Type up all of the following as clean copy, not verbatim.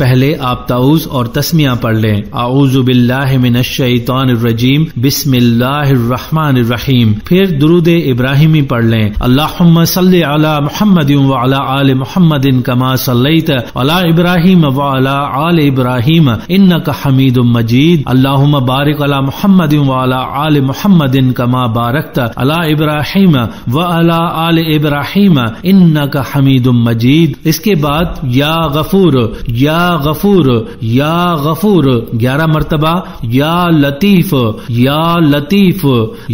پہلے آپ تعوذ اور تسمیہ پڑھ لیں۔ اعوذ باللہ من الشیطان الرجیم، بسم اللہ الرحمن الرحیم۔ پھر درود ابراہیمی پڑھ لیں۔ اللہم صلی علی محمد وعلی آل محمد کما صلیت علی ابراہیم وعلی آل ابراہیم انک حمید مجید۔ اللہم بارک علی محمد وعلی آل محمد کما بارکت علی ابراہیم وعلی آل ابراہیم انک حمید مجید۔ اس کے بعد یا غفور یا غفور یا غفور 11 مرتبہ، یا لطیف یا لطیف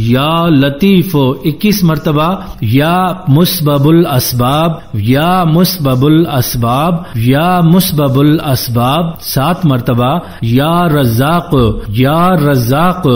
یا لطیف 21 مرتبہ، یا مسبب الاسباب یا مسبب الاسباب یا مسبب الاسباب 7 مرتبہ، یا رزاق یا رزاق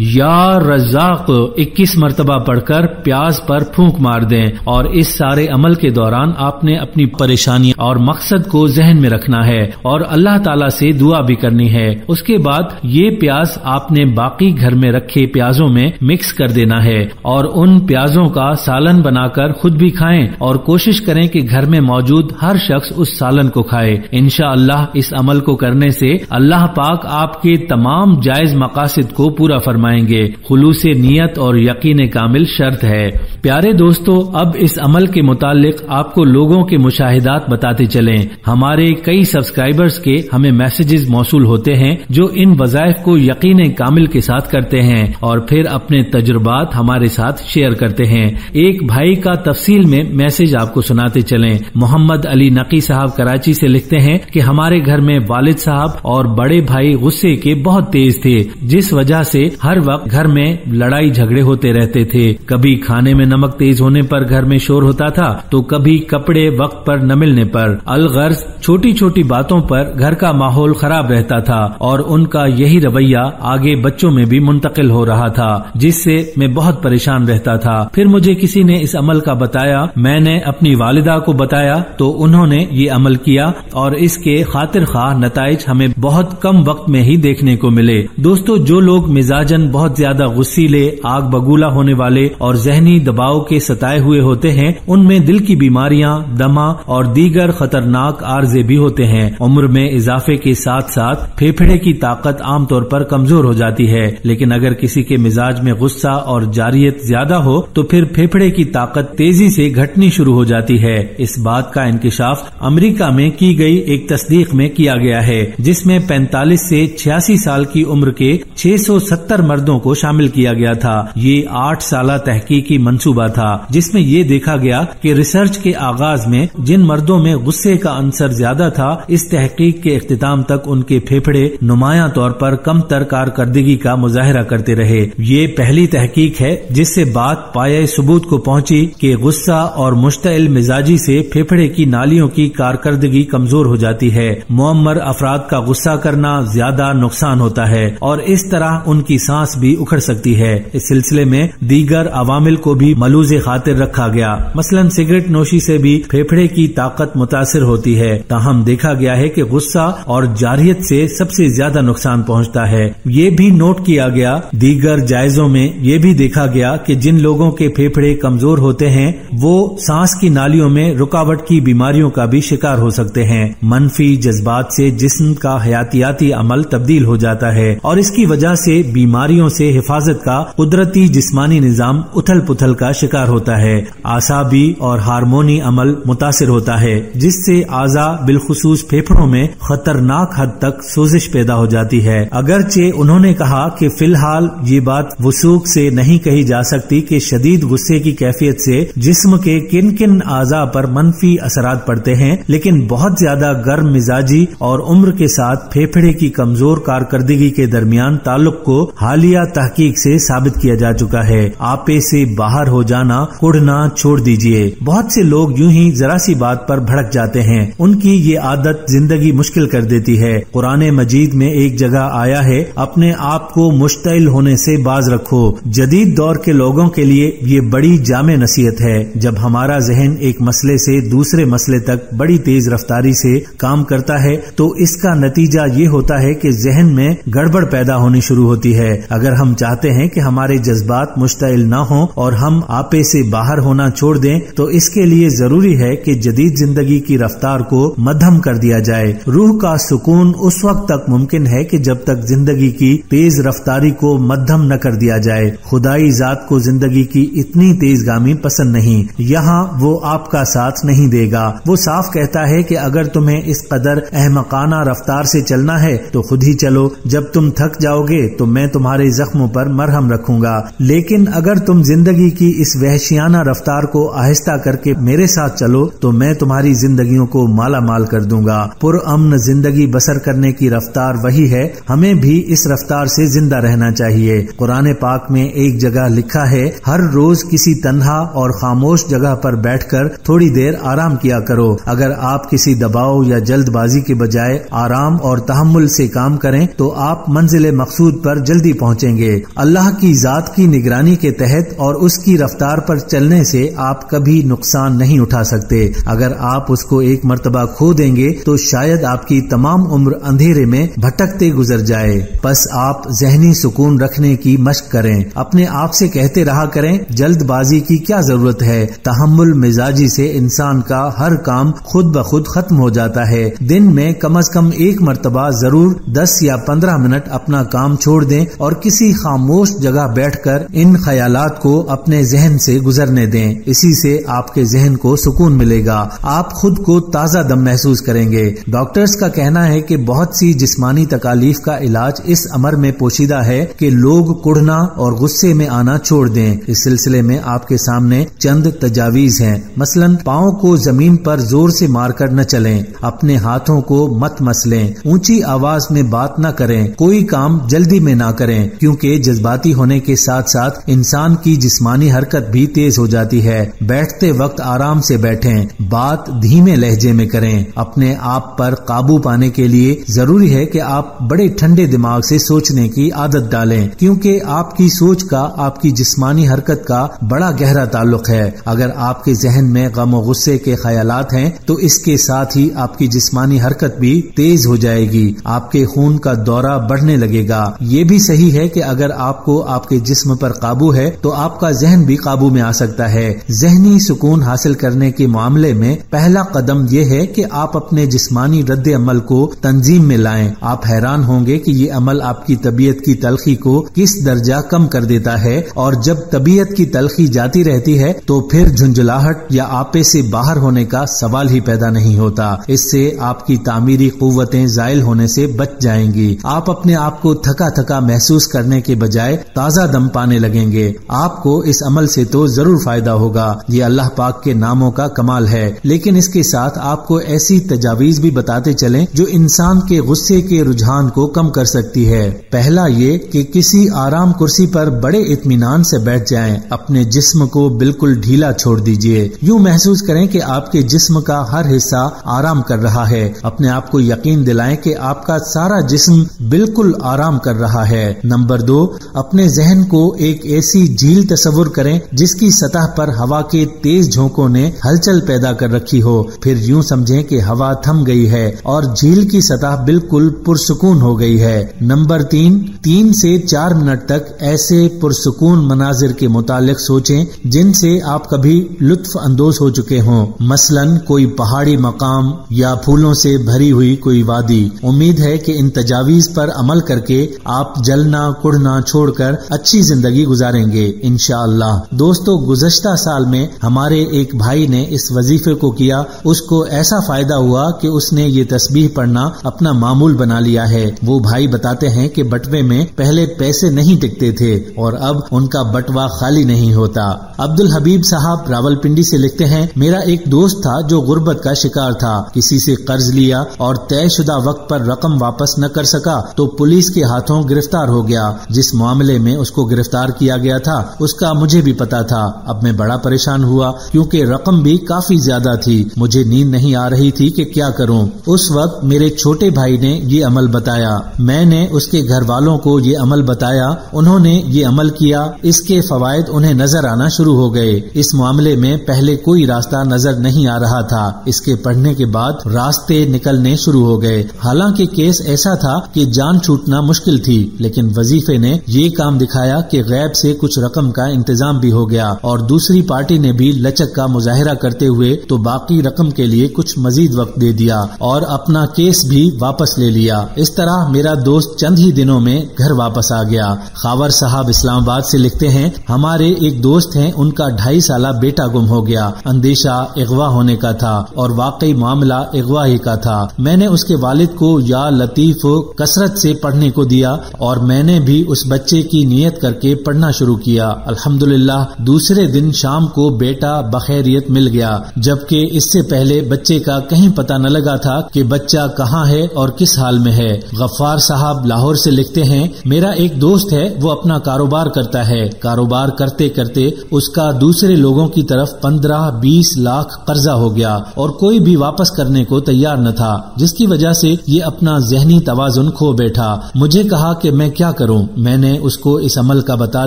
یا رزاق 21 مرتبہ پڑھ کر پیاز پر پھونک مار دیں۔ اور اس سارے عمل کے دوران آپ نے اپنی پریشانی اور مقصد کو ذہن میں رکھنا ہے اور اللہ تعالیٰ سے دعا بھی کرنی ہے۔ اس کے بعد یہ پیاز آپ نے باقی گھر میں رکھے پیازوں میں مکس کر دینا ہے اور ان پیازوں کا سالن بنا کر خود بھی کھائیں اور کوشش کریں کہ گھر میں موجود ہر شخص اس سالن کو کھائے۔ انشاءاللہ اس عمل کو کرنے سے اللہ پاک آپ کے تمام جائز مقاصد کو پورا فرمائیں گے۔ خلوص نیت اور یقین کامل شرط ہے۔ پیارے دوستو، اب اس عمل کے متعلق آپ کو لوگوں کے مشاہدات بتاتے چلیں۔ ہمارے کئی سبسکرائبرز کے ہمیں میسیجز موصول ہوتے ہیں جو ان وظائف کو یقین کامل کے ساتھ کرتے ہیں اور پھر اپنے تجربات ہمارے ساتھ شیئر کرتے ہیں۔ ایک بھائی کا تفصیل میں میسج آپ کو سناتے چلیں۔ محمد علی نقی صاحب کراچی سے لکھتے ہیں کہ ہمارے گھر میں والد صاحب اور بڑے بھائی غصے کے بہت تیز تھے، جس وجہ سے ہر وقت گھر میں لڑائی جھگڑے ہوتے رہتے تھے۔ کبھی کھانے میں نمک تیز ہونے پر گھر میں شور ہوتا تھا تو کبھی کپڑے وقت پر نہ ملنے پر۔ الغرض چھوٹی چھوٹی باتوں پر گھر کا ماحول خراب رہتا تھا اور ان کا یہی رویہ آگے بچوں میں بھی منتقل ہو رہا تھا، جس سے میں بہت پریشان رہتا تھا۔ پھر مجھے کسی نے اس عمل کا بتایا، میں نے اپنی والدہ کو بتایا تو انہوں نے یہ عمل کیا اور اس کے خاطر خواہ نتائج ہمیں بہت کم وقت میں ہی دیکھنے کو ملے۔ دوستو، جو لوگ مزاجن بہت زیادہ غصیلے، آگ بگولا ہونے والے اور ذہنی دباؤ کے ستائے ہوئے ہوتے ہیں، ان میں دل کی بیماریاں، دمہ اور دیگر خطرناک عارضے بھی ہوتے ہیں۔ عمر میں اضافے کے ساتھ ساتھ پھیپھڑے کی طاقت عام طور پر کمزور ہو جاتی ہے، لیکن اگر کسی کے مزاج میں غصہ اور جاریت زیادہ ہو تو پھر پھیپھڑے کی طاقت تیزی سے گھٹنی شروع ہو جاتی ہے۔ اس بات کا انکشاف امریکہ میں کی گئی ایک تصدیق میں کیا گیا ہے، جس میں 45 سے 86 سال کی عمر کے 670 مردوں کو شامل کیا گیا تھا۔ یہ 8 سالہ تحقیقی منصوبہ تھا، جس میں یہ دیکھا گیا کہ ریسرچ کے آغاز میں جن مردوں میں غصے کا عنصر زیادہ تھا، اس تحقیق کے اختتام تک ان کے پھیپھڑے نمایاں طور پر کم تر کارکردگی کا مظاہرہ کرتے رہے۔ یہ پہلی تحقیق ہے جس سے بات پایہ ثبوت کو پہنچی کہ غصہ اور مشتعل مزاجی سے پھیپھڑے کی نالیوں کی کارکردگی کمزور ہو جاتی ہے۔ معمر افراد کا غصہ کرنا زیادہ نقصان ہوتا ہے اور اس طرح ان کی سانس بھی اکھڑ سکتی ہے۔ اس سلسلے میں دیگر عوامل کو بھی ملوز خاطر رکھا گیا، مثلا سگریٹ نوشی سے بھی پھیپھڑے کی طاقت متاثر ہوتی ہے۔ تاہم دیکھا گیا ہے کہ غصہ اور جارحیت سے سب سے زیادہ نقصان پہنچتا ہے۔ یہ بھی نوٹ کیا گیا، دیگر جائزوں میں یہ بھی دیکھا گیا کہ جن لوگوں کے پھیپھڑے کمزور ہوتے ہیں وہ سانس کی نالیوں میں رکاوٹ کی بیماریوں کا بھی شکار ہو سکتے ہیں۔ منفی جذبات سے جسم کا حیاتیاتی عمل تبدیل ہو جاتا ہے اور اس کی وجہ سے بیماریوں سے حفاظت کا قدرتی جسمانی نظام اتھل پتھل کا شکار ہوتا ہے۔ اعصابی اور ہارمونی عمل متاثر ہوتا ہے، جس سے اعضاء بالخصوص پھیپھڑوں میں خطرناک حد تک سوزش پیدا ہو جاتی ہے۔ اگرچہ انہوں نے کہا کہ فی الحال یہ بات وثوق سے نہیں کہی جا سکتی کہ شدید غصے کی کیفیت سے جسم کے کن کن اعضاء پر منفی اثرات پڑتے ہیں، لیکن بہت زیادہ گرم مزاجی اور عمر کے ساتھ پھیپھڑے کی کمزور کارکردگی کے درمیان تعلق کو حالیہ تحقیق سے ثابت کیا جا چکا ہے۔ آپے سے باہر ہو جانا، کڑنا چھوڑ دیجئے۔ بہت سے لوگ یوں ہی ذرا سی بات پر بھڑک جاتے ہیں، ان کی یہ عادت زندگی مشکل کر دیتی ہے۔ قرآن مجید میں ایک جگہ آیا ہے، اپنے آپ کو مشتعل ہونے سے باز رکھو۔ جدید دور کے لوگوں کے لیے یہ بڑی جامع نصیحت ہے۔ جب ہمارا ذہن ایک مسئلے سے دوسرے مسئلے تک بڑی تیز رفتاری سے کام کرتا ہے تو اس کا نتیجہ یہ ہوتا ہے کہ ذہن میں گڑبڑ پیدا ہونی شروع ہوتی ہے۔ اگر ہم چاہتے ہیں کہ ہمارے جذبات مشتعل نہ ہوں اور ہم آپے سے باہر ہونا چھوڑ دیں تو اس کے لیے ضروری ہے کہ جدید زندگی کی رفتار کو مدھم کر دیا جائے۔ جائے۔ روح کا سکون اس وقت تک ممکن ہے کہ جب تک زندگی کی تیز رفتاری کو مدھم نہ کر دیا جائے۔ خدائی ذات کو زندگی کی اتنی تیز گامی پسند نہیں، یہاں وہ آپ کا ساتھ نہیں دے گا۔ وہ صاف کہتا ہے کہ اگر تمہیں اس قدر احمقانہ رفتار سے چلنا ہے تو خود ہی چلو، جب تم تھک جاؤ گے تو میں تمہارے زخموں پر مرہم رکھوں گا، لیکن اگر تم زندگی کی اس وحشیانہ رفتار کو آہستہ کر کے میرے ساتھ چلو تو میں تمہاری زندگیوں کو مالا مال کر دوں گا۔ پر امن زندگی بسر کرنے کی رفتار وہی ہے، ہمیں بھی اس رفتار سے زندہ رہنا چاہیے۔ قرآن پاک میں ایک جگہ لکھا ہے، ہر روز کسی تنہا اور خاموش جگہ پر بیٹھ کر تھوڑی دیر آرام کیا کرو۔ اگر آپ کسی دباؤ یا جلد بازی کے بجائے آرام اور تحمل سے کام کریں تو آپ منزل مقصود پر جلدی پہنچیں گے۔ اللہ کی ذات کی نگرانی کے تحت اور اس کی رفتار پر چلنے سے آپ کبھی نقصان نہیں اٹھا سکتے۔ اگر آپ اس کو ایک مرتبہ کھو دیں گے تو شاید آپ کی تمام عمر اندھیرے میں بھٹکتے گزر جائے۔ بس آپ ذہنی سکون رکھنے کی مشق کریں، اپنے آپ سے کہتے رہا کریں، جلد بازی کی کیا ضرورت ہے؟ تحمل مزاجی سے انسان کا ہر کام خود بخود ختم ہو جاتا ہے۔ دن میں کم از کم ایک مرتبہ ضرور 10 یا 15 منٹ اپنا کام چھوڑ دیں اور کسی خاموش جگہ بیٹھ کر ان خیالات کو اپنے ذہن سے گزرنے دیں۔ اسی سے آپ کے ذہن کو سکون ملے گا، آپ خود کو تازہ دم محسوس کریں گے۔ ڈاکٹرز کا کہنا ہے کہ بہت سی جسمانی تکالیف کا علاج اس امر میں پوشیدہ ہے کہ لوگ کڑھنا اور غصے میں آنا چھوڑ دیں۔ اس سلسلے میں آپ کے سامنے چند تجاویز ہیں۔ مثلا پاؤں کو زمین پر زور سے مار کر نہ چلیں، اپنے ہاتھوں کو مت مسلیں، اونچی آواز میں بات نہ کریں، کوئی کام جلدی میں نہ کریں کیونکہ جذباتی ہونے کے ساتھ ساتھ انسان کی جسمانی حرکت بھی تیز ہو جاتی ہے۔ بیٹھتے وقت آرام سے بیٹھیں، بات دھیمے لہجے میں کریں۔ اپنے آپ پر قابو پانے کے لیے ضروری ہے کہ آپ بڑے ٹھنڈے دماغ سے سوچنے کی عادت ڈالیں کیونکہ آپ کی سوچ کا آپ کی جسمانی حرکت کا بڑا گہرا تعلق ہے۔ اگر آپ کے ذہن میں غم و غصے کے خیالات ہیں تو اس کے ساتھ ہی آپ کی جسمانی حرکت بھی تیز ہو جائے گی، آپ کے خون کا دورہ بڑھنے لگے گا۔ یہ بھی صحیح ہے کہ اگر آپ کو آپ کے جسم پر قابو ہے تو آپ کا ذہن بھی قابو میں آ سکتا ہے۔ ذہنی سکون حاصل کرنے کے معاملے میں پہلا قدم یہ ہے کہ آپ اپنے جسمانی رد عمل کو تنظیم میں لائیں۔ آپ حیران ہوں گے کہ یہ عمل آپ کی طبیعت کی تلخی کو کس درجہ کم کر دیتا ہے، اور جب طبیعت کی تلخی جاتی رہتی ہے تو پھر جھنجھلاہٹ یا آپے سے باہر ہونے کا سوال ہی پیدا نہیں ہوتا۔ اس سے آپ کی تعمیری قوتیں زائل ہونے سے بچ جائیں گی۔ آپ اپنے آپ کو تھکا تھکا محسوس کرنے کے بجائے تازہ دم پانے لگیں گے۔ آپ کو اس عمل سے تو ضرور فائدہ ہوگا، یہ اللہ پاک کے ناموں کا کمال ہے، لیکن اس کے ساتھ آپ کو ایسی تجاویز بھی بتاتے چلیں جو انسان کے غصے کے رجحان کو کم کر سکتی ہے۔ پہلا یہ کہ کسی آرام کرسی پر بڑے اطمینان سے بیٹھ جائیں، اپنے جسم کو بالکل ڈھیلا چھوڑ دیجئے، یوں محسوس کریں کہ آپ کے جسم کا ہر حصہ آرام کر رہا ہے۔ اپنے آپ کو یقین دلائیں کہ آپ کا سارا جسم بالکل آرام کر رہا ہے۔ نمبر 2، اپنے ذہن کو ایک ایسی جھیل تصور کریں جس کی سطح پر ہوا کے تیز جھونکوں نے ہلچل پیدا کر رکھی ہو، پھر یوں سمجھیں کہ ہوا تھم گئی ہے اور جھیل کی سطح بالکل پرسکون ہو گئی ہے۔ نمبر 3 سے 4 منٹ تک ایسے پرسکون مناظر کے متعلق سوچیں جن سے آپ کبھی لطف اندوز ہو چکے ہوں، مثلا کوئی پہاڑی مقام یا پھولوں سے بھری ہوئی کوئی وادی۔ امید ہے کہ ان تجاویز پر عمل کر کے آپ جلنا کڑھنا چھوڑ کر اچھی زندگی گزاریں گے انشاءاللہ۔ دوستو، گزشتہ سال میں ہمارے ایک بھائی نے اس وظیفے کو کیا، اس کو ایسا فائدہ ہوا کہ اس نے یہ تسبیح پڑھنا اپنا معمول بنا لیا ہے۔ وہ بھائی بتاتے ہیں کہ بٹوے میں پہلے پیسے نہیں ٹکتے تھے اور اب ان کا بٹوا خالی نہیں ہوتا۔ عبد الحبیب صاحب راولپنڈی سے لکھتے ہیں، میرا ایک دوست تھا جو غربت کا شکار تھا، کسی سے قرض لیا اور طے شدہ وقت پر رقم واپس نہ کر سکا تو پولیس کے ہاتھوں گرفتار ہو گیا۔ جس معاملے میں اس کو گرفتار کیا گیا تھا اس کا مجھے بھی پتا تھا۔ اب میں بڑا پریشان ہوا کیونکہ رقم بھی کافی زیادہ تھی، مجھے نیند نہیں آ رہی تھی کہ کیا کروں۔ اس وقت میرے چھوٹے بھائی نے یہ عمل بتایا، میں نے اس کے گھر والوں کو یہ عمل بتایا، انہوں نے یہ عمل کیا، اس کے فوائد انہیں نظر آنا شروع ہو گئے۔ اس معاملے میں پہلے کوئی راستہ نظر نہیں آ رہا تھا، اس کے پڑھنے کے بعد راستے نکلنے شروع ہو گئے۔ حالانکہ کیس ایسا تھا کہ جان چھوٹنا مشکل تھی، لیکن وظیفے نے یہ کام دکھایا کہ غیب سے کچھ رقم کا انتظام بھی ہو گیا اور دوسری پارٹی نے بھی لچک کا مظاہرہ کرتے ہوئے تو باقی رقم کے لیے کچھ مزید وقت دے دیا۔ اور اپنا کیس بھی واپس لے لیا۔ اس طرح میرا دوست چند ہی دنوں میں گھر واپس آ گیا۔ خاور صاحب اسلام آباد سے لکھتے ہیں، ہمارے ایک دوست ہیں، ان کا 2.5 سالہ بیٹا گم ہو گیا۔ اندیشہ اغوا ہونے کا تھا اور واقعی معاملہ اغوا ہی کا تھا۔ میں نے اس کے والد کو یا لطیف کثرت سے پڑھنے کو دیا اور میں نے بھی اس بچے کی نیت کر کے پڑھنا شروع کیا۔ الحمدللہ دوسرے دن شام کو بیٹا بخیریت مل گیا، جبکہ اس سے پہلے بچے کا کہیں پتہ نہ لگا تھا کہ بچہ کہاں ہے اور کس حال میں ہے۔ غفار صاحب لاہور سے لکھتے ہیں، میرا ایک دوست ہے، وہ اپنا کاروبار کرتا ہے، کاروبار کرتے کرتے اس کا دوسرے لوگوں کی طرف 15-20 لاکھ قرضہ ہو گیا اور کوئی بھی واپس کرنے کو تیار نہ تھا، جس کی وجہ سے یہ اپنا ذہنی توازن کھو بیٹھا۔ مجھے کہا کہ میں کیا کروں؟ میں نے اس کو اس عمل کا بتا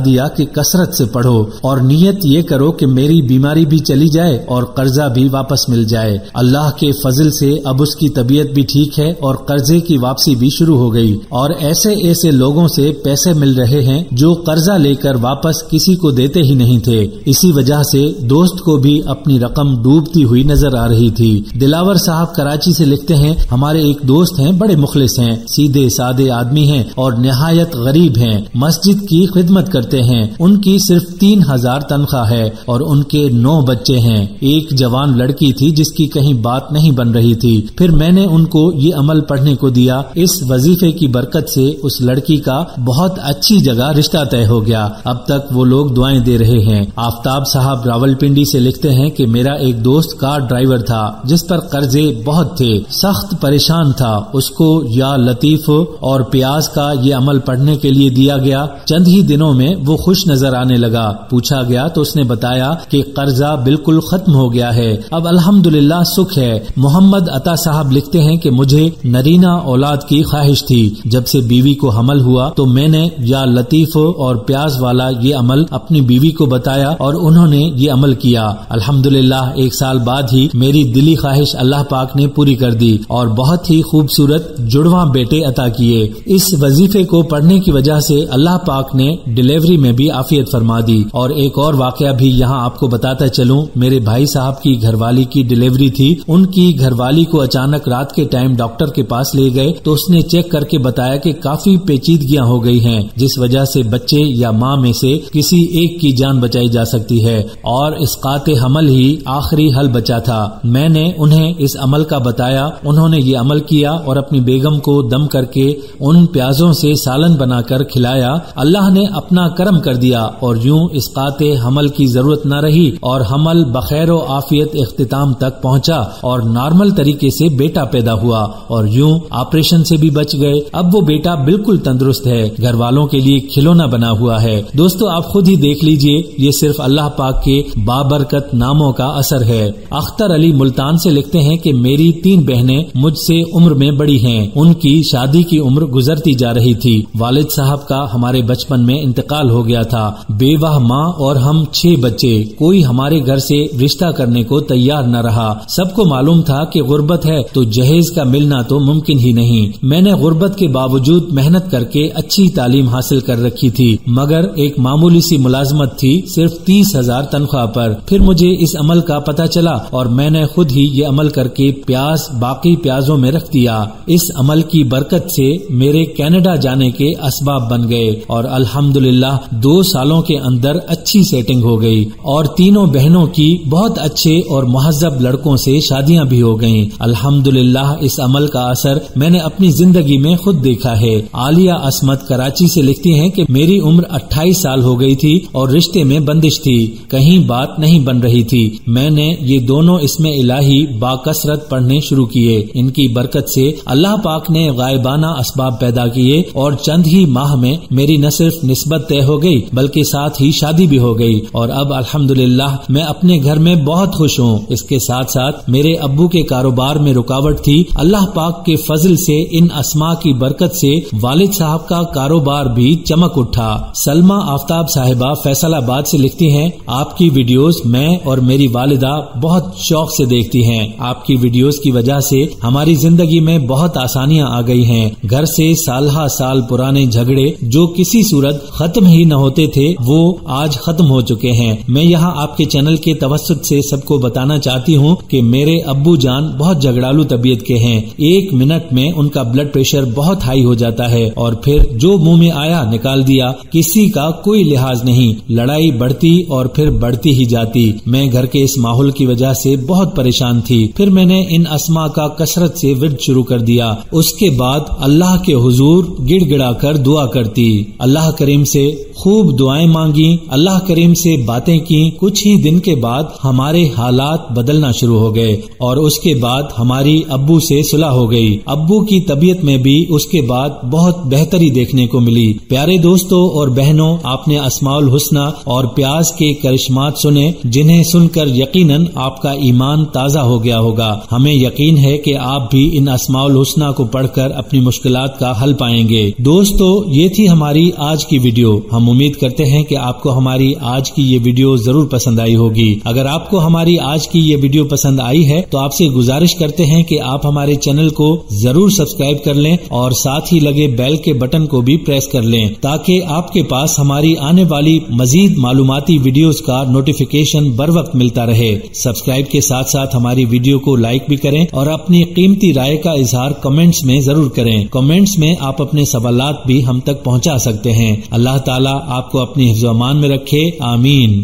دیا کہ کثرت سے پڑھو اور نیت یہ کرو کہ میری بیماری بھی چلی جائے اور قرضہ بھی واپس مل جائے۔ اللہ کے فضل سے اب اس کی طبیعت بھی ٹھیک ہے اور قرضے کی واپسی بھی شروع ہو گئی، اور ایسے لوگوں سے پیسے مل رہے ہیں جو قرضہ لے کر واپس کسی کو دیتے ہی نہیں تھے۔ اسی وجہ سے دوست کو بھی اپنی رقم ڈوبتی ہوئی نظر آ رہی تھی۔ دلاور صاحب کراچی سے لکھتے ہیں، ہمارے ایک دوست ہیں، بڑے مخلص ہیں، سیدھے سادے آدمی ہیں اور نہایت غریب ہیں، مسجد کی خدمت کرتے ہیں۔ ان کی صرف 3000 تنخواہ ہے اور ان کے 9 بچے ہیں۔ ایک جوان لڑکی تھی جس کی کہیں بات نہیں بن رہی تھی، پھر میں نے ان کو یہ عمل پڑھنے کو دیا۔ اس وظیفے کی برکت سے اس لڑکی کا بہت اچھی جگہ رشتہ طے ہو گیا، اب تک وہ لوگ دعائیں دے رہے ہیں۔ آفتاب صاحب راولپنڈی سے لکھتے ہیں کہ میرا ایک دوست کار ڈرائیور تھا جس پر قرضے بہت تھے، سخت پریشان تھا، اس کو یا لطیف اور پیاز کا یہ عمل پڑھنے کے لیے دیا گیا۔ چند ہی دنوں میں وہ خوش نظر آنے لگا، پوچھا گیا تو اس نے بتایا کہ قرضہ بالکل ختم ہو گیا ہے، اب الحمدللہ سکھ ہے۔ محمد عطا صاحب لکھتے ہیں کہ مجھے نرینہ اولاد کی خواہش تھی، جب سے بیوی کو حمل ہوا تو میں نے یا لطیف اور پیاز والا یہ عمل اپنی بیوی کو بتایا اور انہوں نے یہ عمل کیا۔ الحمدللہ 1 سال بعد ہی میری دلی خواہش اللہ پاک نے پوری کر دی اور بہت ہی خوبصورت جڑواں بیٹے عطا کیے۔ اس وظیفے کو پڑھنے کی وجہ سے اللہ پاک نے ڈیلیوری میں بھی عافیت فرما دی۔ اور ایک اور واقعہ بھی یہاں آپ کو بتاتا چلوں، میرے بھائی صاحب کی گھر والی کی ڈیلیوری تھی، ان کی گھر والی کو اچانک رات کے ٹائم ڈاکٹر کے پاس لے گئے تو اس نے چیک کر کے بتایا کہ کافی پیچیدگیاں ہو گئی ہیں، جس وجہ سے بچے یا ماں میں سے کسی ایک کی جان بچائی جا سکتی ہے اور اسقاط حمل ہی آخری حل بچا تھا۔ میں نے انہیں اس عمل کا بتایا، انہوں نے یہ عمل کیا اور اپنی بیگم کو دم کر کے ان پیازوں سے سالن بنا کر کھلایا۔ اللہ نے اپنا کرم کر دیا اور یوں اسقاط حمل کی ضرورت نہ رہی اور حمل بخیر و عافیت اختتام تک پہنچا اور نارمل طریقے سے بیٹا پیدا ہوا اور یوں آپریشن سے بھی بچ گئے۔ اب وہ بیٹا بالکل تندرست ہے، گھر والوں کے لیے کھلونا بنا ہوا ہے۔ دوستو آپ خود ہی دیکھ لیجئے، یہ صرف اللہ پاک کے بابرکت ناموں کا اثر ہے۔ اختر علی ملتان سے لکھتے ہیں کہ میری 3 بہنیں مجھ سے عمر میں بڑی ہیں، ان کی شادی کی عمر گزرتی جا رہی تھی، والد صاحب کا ہمارے بچپن میں انتقال ہو گیا تھا، بیوہ ماں اور ہم 6 بچے، کوئی ہمارے گھر سے رشتہ کرنے کو تیار نہ رہا۔ سب کو معلوم تھا کہ غربت ہے تو جہیز کا ملنا تو ممکن ہی نہیں۔ میں نے غربت کے باوجود محنت کر کے اچھی تعلیم حاصل کر رکھی تھی، مگر ایک معمولی سی ملازمت تھی، صرف 30,000 تنخواہ پر۔ پھر مجھے اس عمل کا پتہ چلا اور میں نے خود ہی یہ عمل کر کے پیاز باقی پیازوں میں رکھ دیا۔ اس عمل کی برکت سے میرے کینیڈا جانے کے اسباب بن گئے اور الحمدللہ 2 سالوں کے اندر اچھی سیٹنگ ہو گئی اور تینوں بہنوں کی بہت اچھے اور مہذب لڑکوں سے شادیاں بھی ہو گئیں۔ الحمدللہ اس عمل کا اثر میں نے اپنی زندگی میں خود دیکھا ہے۔ عالیہ عصمت کراچی سے لکھتی ہیں کہ میری عمر 28 سال ہو گئی تھی اور رشتے میں بندش تھی، کہیں بات نہیں بن رہی تھی۔ میں نے یہ دونوں اسم الہی باکثرت پڑھنے شروع کیے، ان کی برکت سے اللہ پاک نے غائبانہ اسباب پیدا کیے اور چند ہی ماہ میں میری نہ صرف نسبت طے ہو گئی بلکہ ساتھ ہی شادی بھی ہو گئی اور اب الحمدللہ میں اپنے گھر میں بہت خوش ہوں۔ اس کے ساتھ ساتھ میرے ابو کے کاروبار میں رکاوٹ تھی، اللہ پاک کے فضل سے ان اسماء کی برکت سے والد صاحب کا کاروبار بھی چمک اٹھا۔ سلمہ آفتاب صاحبہ فیصل آباد سے لکھتی ہیں، آپ کی ویڈیوز میں اور میری والدہ بہت شوق سے دیکھتی ہیں، آپ کی ویڈیوز کی وجہ سے ہماری زندگی میں بہت آسانیاں آ گئی ہیں، گھر سے سالہ سال پرانے جھگڑے جو کسی صورت ختم ہی نہ ہوتے تھے وہ آج ختم ہو چکے ہیں۔ میں یہاں آپ کے چینل کے توسط سے سب کو بتانا چاہتی ہوں کہ میرے ابو جان بہت جھگڑالو طبیعت کے ہیں، 1 منٹ میں ان کا بلڈ پریشر بہت ہائی ہو جاتا ہے اور پھر جو منہ میں آیا نکال دیا، کسی کا کوئی لحاظ نہیں، لڑائی بڑھتی اور پھر بڑھتی ہی جاتی۔ میں گھر کے اس ماحول کی وجہ سے بہت پریشان تھی۔ پھر میں نے ان اسماء کا کثرت سے ورد شروع کر دیا۔ اس کے بعد اللہ کے حضور گڑ گڑا کر دعا کرتی، اللہ کریم سے خوب دعائیں مانگی، اللہ کریم سے باتیں کی۔ کچھ ہی دن کے بعد ہمارے حالات بدلنا شروع ہو گئے اور اس کے بعد ہماری ابو سے صلح ہو گئی۔ ابو کی طبیعت میں بھی اس کے بعد بہت بہتری دیکھنے کو ملی۔ پیارے دوستوں اور بہنوں، آپ نے اسماء الحسنی اور پیاز کے کرشمات سنے، جنہیں سن کر یقیناً آپ کا ایمان تازہ ہو گیا ہوگا۔ ہمیں یقین ہے کہ آپ بھی ان اسماء الحسنی کو پڑھ کر اپنی مشکلات کا حل پائیں گے۔ دوستو، یہ تھی ہماری آج کی ویڈیو۔ ہم امید کرتے ہیں کہ آپ کو ہماری آج کی یہ ویڈیو ضرور پسند آئی ہوگی۔ اگر آپ کو ہماری آج کی یہ ویڈیو پسند آئی ہے تو آپ سے گزارش کرتے ہیں کہ آپ ہمارے چینل کو ضرور سبسکرائب کر لیں اور ساتھ ہی لگے بیل کے بٹن کو بھی پریس کر لیں تاکہ آپ کے پاس ہماری آنے والی مزید معلوماتی ویڈیوز کا نوٹیفیکیشن بر وقت ملتا رہے۔ سبسکرائب کے ساتھ ساتھ ہماری ویڈیو کو لائک بھی کریں اور اپنی قیمتی رائے کا اظہار کمنٹس میں ضرور کریں۔ کمنٹس میں آپ اپنے سوالات بھی ہم تک پہنچا سکتے ہیں۔ اللہ تعالیٰ آپ کو اپنی حفظ و امان میں رکھے، آمین۔